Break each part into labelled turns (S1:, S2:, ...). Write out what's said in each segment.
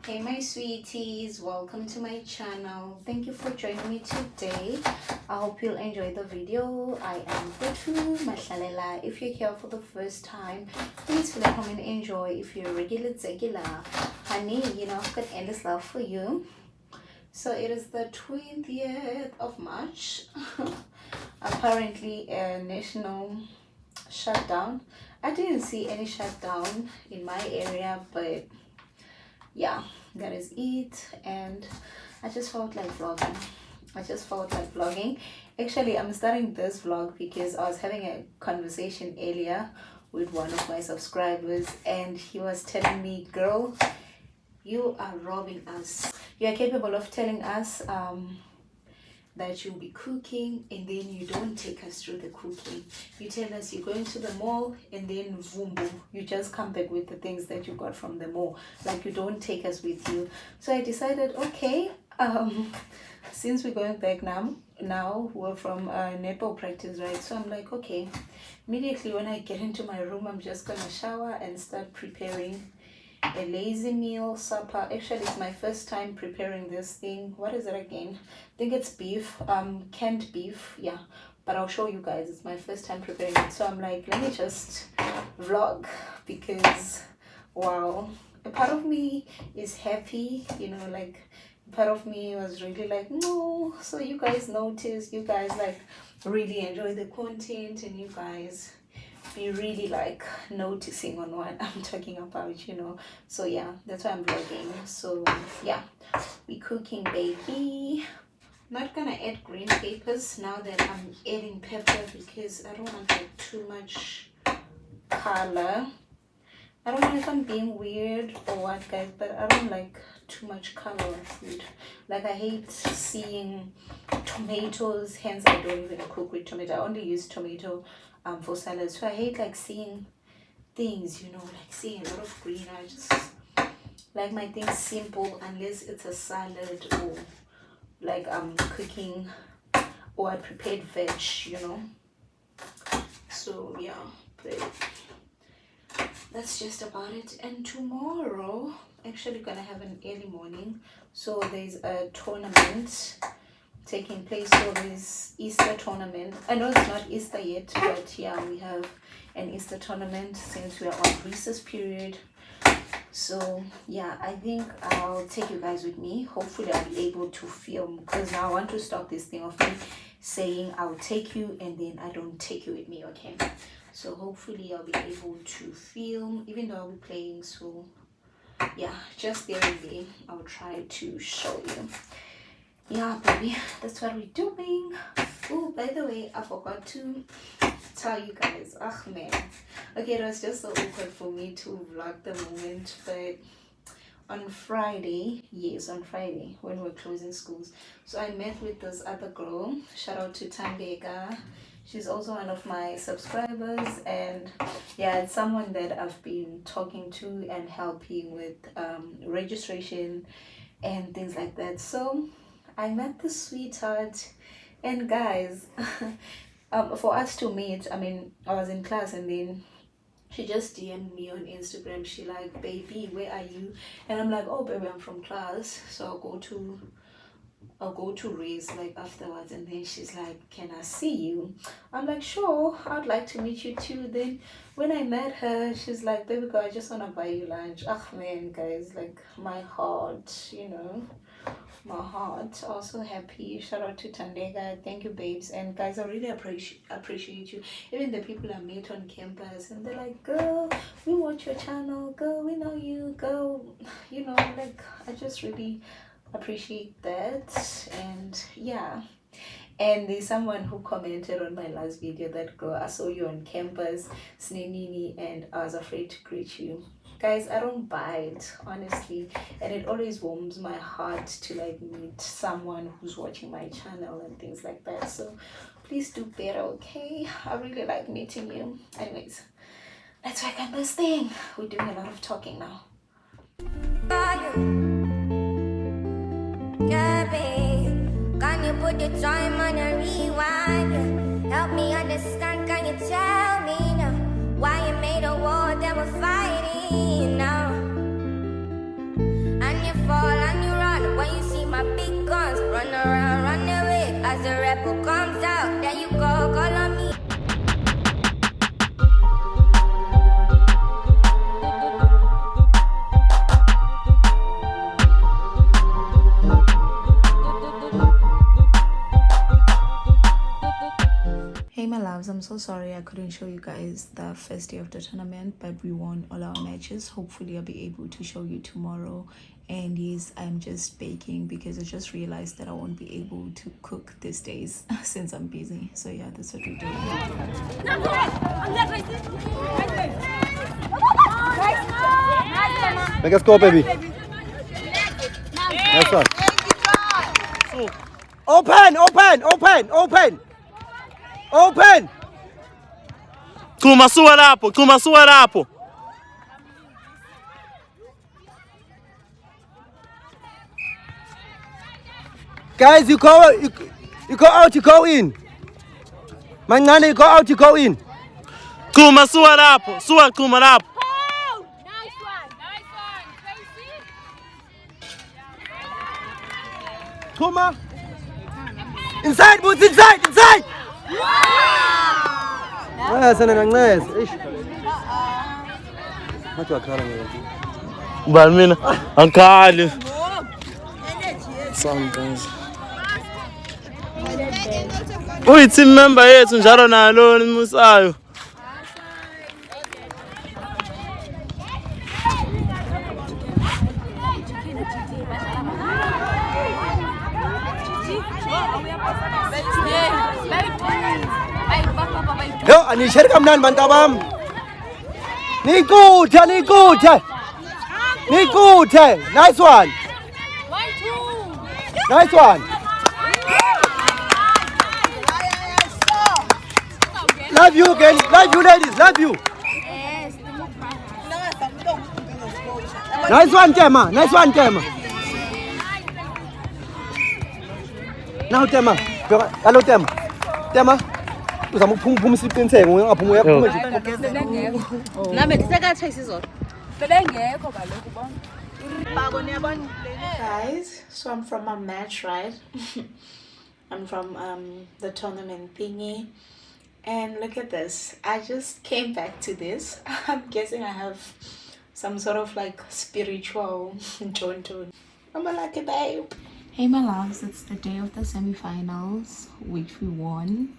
S1: Hey my sweeties, welcome to my channel. Thank you for joining me today. I hope you'll enjoy the video. I am Tetfu, Mahlalela. If you're here for the first time, please feel at home and enjoy. If you're regular, honey, I've got endless love for you. So it is the 20th of March. Apparently a national shutdown. I didn't see any shutdown in my area, but yeah, that is it. And I just felt like vlogging. Actually, I'm starting this vlog because I was having a conversation earlier with one of my subscribers, and he was telling me, girl, you are robbing us. You are capable of telling us that you'll be cooking, and then you don't take us through the cooking. You tell us you're going to the mall, and then boom, you just come back with the things that you got from the mall. Like, you don't take us with you. So I decided, okay, since we're going back now we're from netball practice, right? So I'm like, okay, immediately when I get into my room, I'm just gonna shower and start preparing a lazy meal supper. Actually, it's my first time preparing this thing. What is it again? I think it's beef, canned beef, yeah, but I'll show you guys. It's my first time preparing it, so I'm like, let me just vlog, because wow, a part of me is happy, like part of me was really like, no, so you guys notice, you guys like really enjoy the content, and you guys be really like noticing on what I'm talking about, so yeah, that's why I'm vlogging. So yeah, we cooking, baby. Not gonna add green peppers now that I'm adding pepper, because I don't want like too much color. I don't know if I'm being weird or what, guys, but I don't like too much color on food. Like, I hate seeing tomatoes, hence I don't even cook with tomato. I only use tomato for salad. So I hate like seeing things, like seeing a lot of green. I just like my things simple, unless it's a salad or like I'm cooking or I prepared veg, So yeah, but that's just about it. And tomorrow actually gonna have an early morning, so there's a tournament taking place. So there's Easter tournament. I know it's not Easter yet, but yeah, we have an Easter tournament since we are on recess period. So yeah, I think I'll take you guys with me. Hopefully I'll be able to film, because now I want to stop this thing of me saying I'll take you and then I don't take you with me, okay? So hopefully I'll be able to film, even though I'll be playing. So yeah, just there and then I'll try to show you. Yeah, baby, that's what we're doing. Oh, by the way, I forgot to tell you guys. Oh man, okay, it was just so awkward for me to vlog the moment, but on Friday, when we're closing schools, so I met with this other girl. Shout out to Tandega. She's also one of my subscribers, and yeah, it's someone that I've been talking to and helping with registration and things like that. So I met this sweetheart, and guys, for us to meet, I mean, I was in class, and then she just DM'd me on Instagram. She like, baby, where are you? And I'm like, oh baby, I'm from class, so I'll go to race like afterwards. And then she's like, can I see you? I'm like, sure, I'd like to meet you too. Then when I met her, she's like, baby girl, I just want to buy you lunch. Oh man, guys, like my heart, my heart also happy. Shout out to Tandega. Thank you, babes. And guys, I really appreciate you. Even the people I meet on campus, and they're like, girl, we watch your channel, girl, we know you, girl, like I just really appreciate that. And yeah, and there's someone who commented on my last video that, girl, I saw you on campus, Snenini, and I was afraid to greet you. Guys, I don't bite, honestly, and it always warms my heart to like meet someone who's watching my channel and things like that. So please do better, okay? I really like meeting you. Anyways, let's work on this thing. We're doing a lot of talking now. Can you put the time on a rewind? Help me understand, can you tell me now why you made a war that we're fighting now? And you
S2: As the rebel comes out, then you go call on me.
S1: Hey my loves, I'm so sorry I couldn't show you guys the first day of the tournament, but we won all our matches. Hopefully I'll be able to show you tomorrow. And yes, I'm just baking because I just realized that I won't be able to cook these days since I'm busy. So yeah, that's what we're doing.
S3: Make a score, baby. Nice one. Open, open, open, open. Open.
S4: Tuma sua hapo.
S3: Guys, you go out, you go in. Mancane, you go out, you go in.
S4: Tuma sua hapo.
S5: Nice one, Tracy.
S3: Tuma. Inside, boots, inside. Sana nancane. Mathi wakhala ngeke.
S4: Ubani mina? Angikhali. Sometimes. Uyi-team member yethu njalo nalo nimusayo.
S3: Yo, anisheri kamnandi bantu bam. Nikuthe. Nice one.
S5: 1-2.
S3: Nice one. Love you again. Love you ladies. Love you. Nice one, Tema. Now, Tema. Hello, Tema. Uzama ukuphuma isiqiniseko ungaphuma uyaphuma nje.
S5: Nami ndisekathe isizolo. Bebengekho kaloku bonke.
S1: Guys, so I'm from a match, right? I'm from the tournament thingy. And look at this. I just came back to this. I'm guessing I have some sort of like spiritual jonto. I'm a lucky babe. Hey my loves, it's the day of the semi-finals, which we won.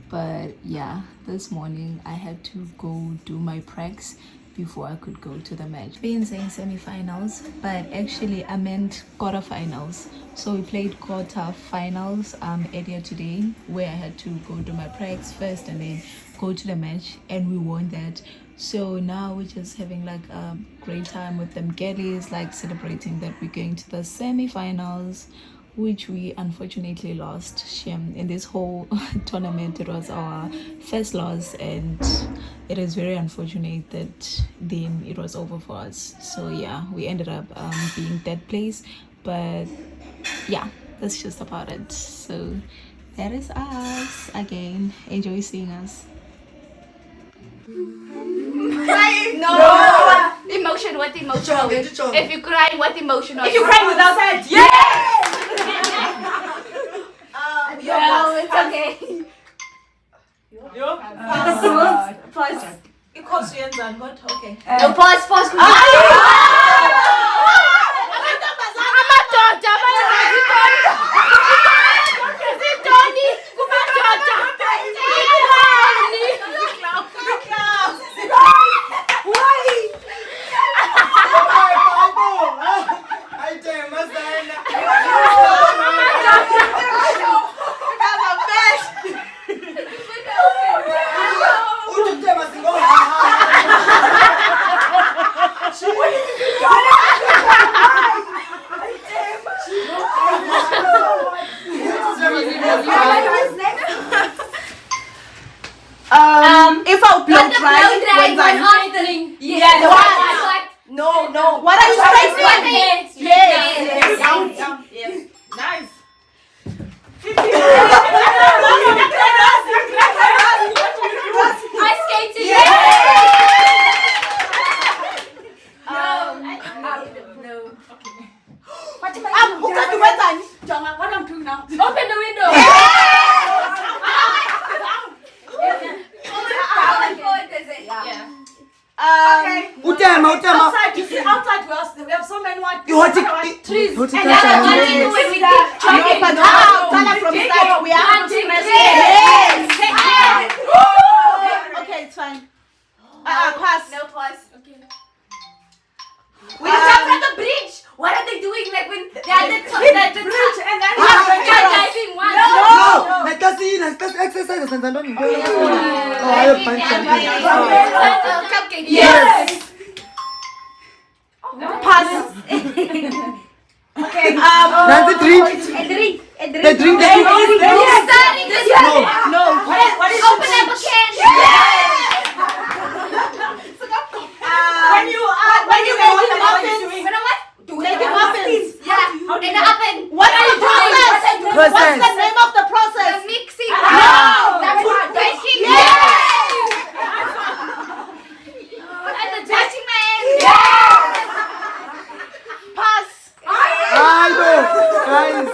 S1: But yeah, this morning I had to go do my pracs before I could go to the match. Been saying semi-finals, but actually I meant quarterfinals. So we played quarterfinals earlier today, where I had to go do my pracs first and then go to the match, and we won that. So now we're just having like a great time with them girlies, like celebrating that we're going to the semi-finals, which we unfortunately lost. Shame. In this whole tournament, it was our first loss, and it is very unfortunate that then it was over for us. So yeah, we ended up being third place, but yeah, that's just about it. So that is us again. Enjoy seeing us.
S5: No. Emotion, what emotion? If you cry, what emotion? If you cry without that, no, it's okay.
S6: Pause. Because you are what? Okay.
S5: No, pause.
S6: If I blow dry when I'm
S5: yes.
S6: No. What are you saying? Yes. Nice.
S5: Ice skating.
S6: No. Jonga, what I'm doing now?
S5: Open the window. Yeah.
S6: Okay.
S3: Utema.
S6: Outside, you see, outside we have so many trees. And
S3: Horticulture.
S6: then what do you do with that? No, but now from side we are Okay, it's fine. Pass.
S5: No pause. Okay.
S6: We
S5: Jump from the bridge. What are they doing? Like when they are the
S6: bridge and then
S5: skydiving one.
S3: No, let's exercise senza ndoni.
S5: Cupcake.
S6: Yes. Pass. Okay.
S3: That's the drink. The drink.
S6: No. What is
S5: Open up a can.
S6: When you make the muffins.
S5: When I what?
S6: Make the muffins.
S5: Yeah. In the oven.
S6: What are you doing?
S3: Process.
S6: What's the name of the process?
S5: The mixing.
S6: No.
S5: That's what baking.
S6: Yes.
S5: And the touching my hands.
S6: Pass.
S3: I know, guys.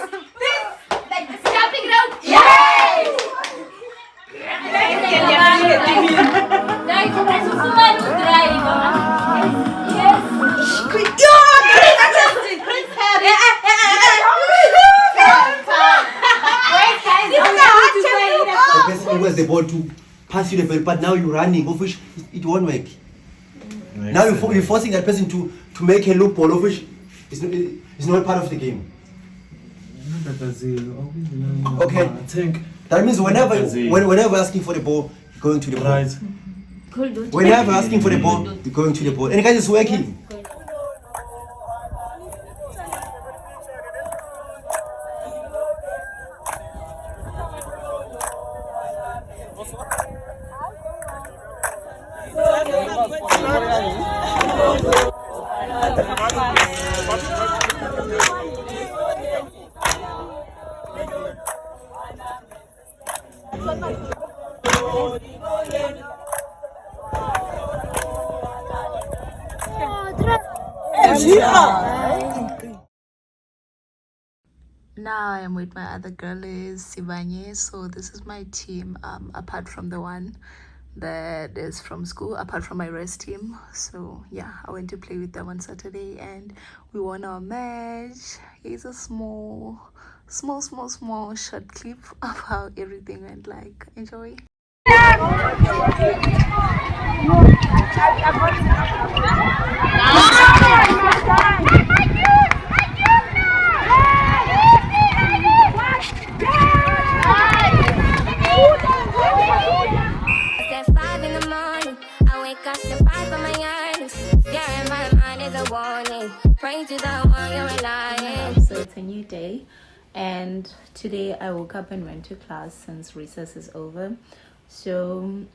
S5: Like the jumping rope.
S3: The person was the ball to pass you the ball, but now you're running, of which it won't work. Now you're forcing that person to make a loop ball, of which is not part of the game. Okay.
S4: I think
S3: That means whenever asking for the ball, you're going to the ball.
S4: right.
S3: Whenever asking for the ball, you're going to the ball. And guys, it's working.
S7: Now I am with my other girl is Sivanye. So this is my team, apart from the one that is from school, apart from my rest team. So yeah, I went to play with them on Saturday and we won our match. Here's a small short clip of how everything went. Like, enjoy.
S2: At 5 in the morning, I wake up to 5 of my earnings. Yeah, in my mind is a warning. Pray to the one you're relying.
S7: So it's a new day, and today I woke up and went to class since recess is over. So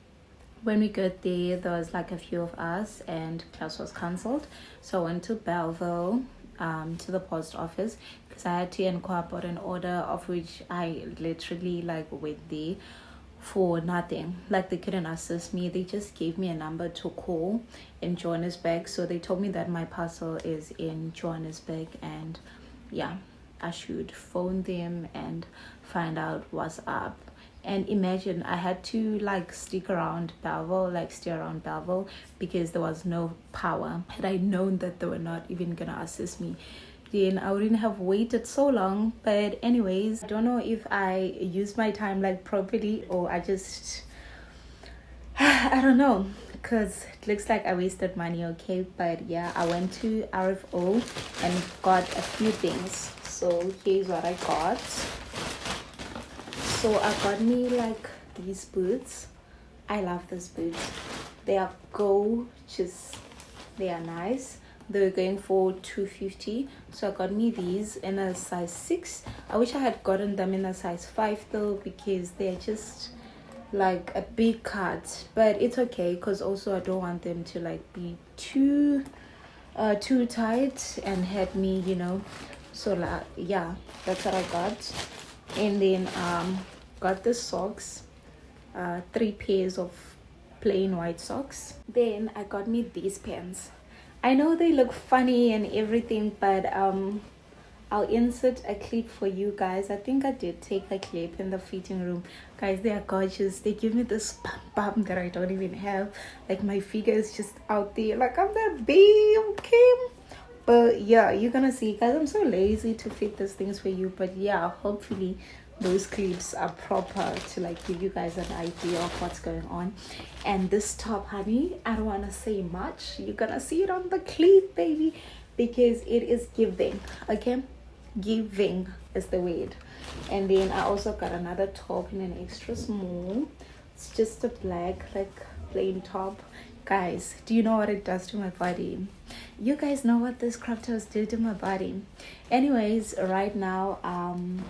S7: when we got there was like a few of us and class was cancelled. So I went to Belleville to the post office because I had to inquire about an order, of which I literally like went there for nothing. Like, they couldn't assist me. They just gave me a number to call in Johannesburg. So they told me that my parcel is in Johannesburg, and yeah, I should phone them and find out what's up. And imagine, I had to like stay around Belleville because there was no power. Had I known that they were not even gonna assist me, then I wouldn't have waited so long. But anyways, I don't know if I used my time like properly or I just I don't know, because it looks like I wasted money. Okay, but yeah, I went to RFO and got a few things. So here's what I got. So I got me like these boots. I love these boots. They are gorgeous. They are nice. They were going for $250. So I got me these in a size 6. I wish I had gotten them in a size 5 though, because they're just like a big cut. But it's okay, because also I don't want them to like be too tight and hurt me, you know. So like, yeah, that's what I got. And then got the socks, 3 pairs of plain white socks. Then I got me these pants. I know they look funny and everything, but I'll insert a clip for you guys. I think I did take a clip in the fitting room. Guys, they are gorgeous. They give me this bump that I don't even have. Like, my figure is just out there. Like, I'm that big, okay? But yeah, you're gonna see, guys. I'm so lazy to fit these things for you. But yeah, hopefully those clips are proper to like give you guys an idea of what's going on. And this top, honey, I don't want to say much. You're gonna see it on the clip, baby, because it is giving. Okay, giving is the word. And then I also got another top in an extra small. It's just a black, like, plain top. Guys, do you know what it does to my body? You guys know what this crop tops do to my body. Anyways, right now I'm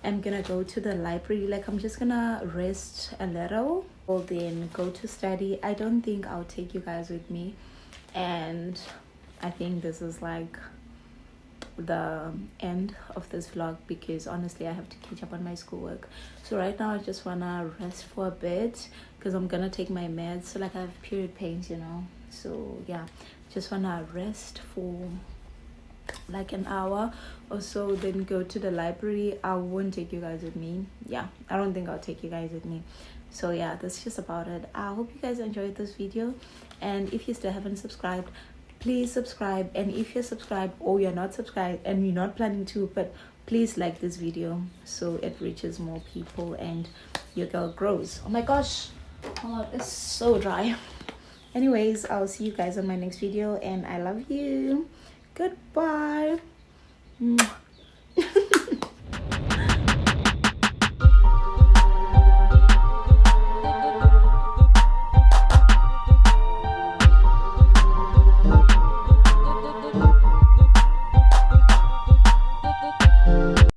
S7: gonna go to the library. Like, I'm just gonna rest a little, or then go to study. I don't think I'll take you guys with me, and I think this is like the end of this vlog, because honestly I have to catch up on my schoolwork. So right now I just wanna rest for a bit, because I'm gonna take my meds. So like, I have period pains, you know, so yeah, just wanna rest for like an hour or so, then go to the library. I won't take you guys with me. Yeah, I don't think I'll take you guys with me. So yeah, that's just about it. I hope you guys enjoyed this video, and if you still haven't subscribed, please subscribe. And if you're subscribed or you're not subscribed and you're not planning to, but please like this video so it reaches more people and your girl grows. Oh my gosh, oh my, it's so dry. Anyways, I'll see you guys on my next video, and I love you. Goodbye.